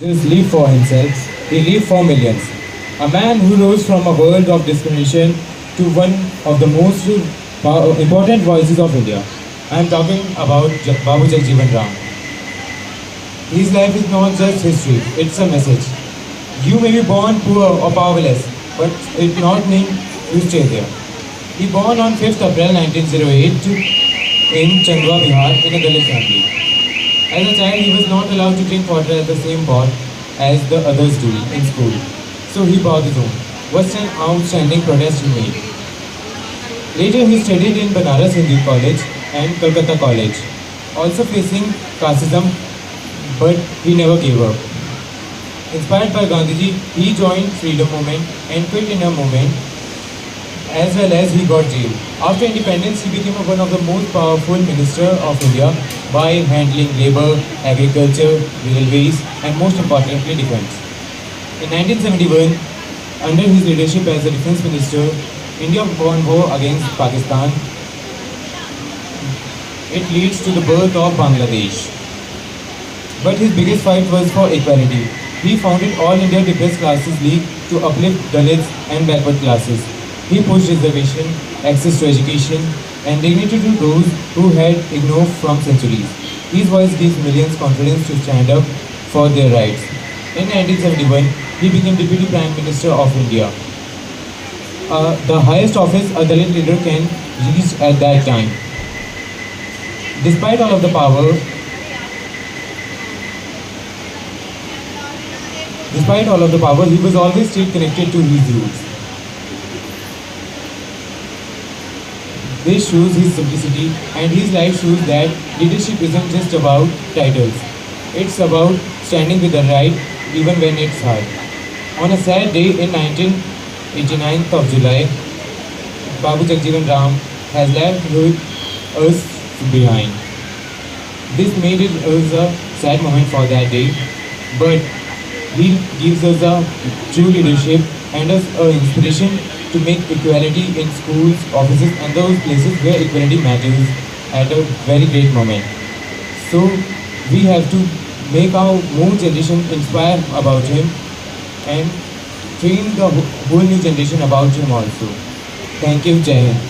Just live for himself, he lived for millions. A man who rose from a world of discrimination to one of the most important voices of India. I am talking about Babu Jagjeevan Ram. His life is not just history, it's a message. You may be born poor or powerless, but it not mean you stay there. He born on 5th April 1908 in Chandwa, Bihar in a Dalit family. As a child, he was not allowed to drink water at the same pot as the others do in school. So he brought his own. What's an outstanding protest he made? Later, he studied in Banaras Hindu College and Calcutta College, also facing casteism, but he never gave up. Inspired by Gandhiji, he joined freedom movement and quit in a movement, as well as he got jailed. After independence, he became one of the most powerful minister of India by handling labor, agriculture, railways, and most importantly, defense. In 1971, under his leadership as a defense minister, India won war against Pakistan. It leads to the birth of Bangladesh. But his biggest fight was for equality. He founded All India Depressed Classes League to uplift Dalits and backward classes. He pushed reservation, access to education, and dignity to those who had ignored from centuries. His voice gives millions confidence to stand up for their rights. In 1971, he became Deputy Prime Minister of India, the highest office a Dalit leader can reach at that time. Despite all of the power, he was always stayed connected to his roots. This shows his simplicity, and his life shows that leadership isn't just about titles. It's about standing with the right even when it's hard. On a sad day in 1989 of July, Babu Jagjeevan Ram has left us behind. This made it us a sad moment for that day, but he gives us a true leadership and us an inspiration to make equality in schools, offices, and those places where equality matters at a very great moment. So we have to make our more generation inspire about him and train the whole new generation about him also. Thank you, Jai Hind.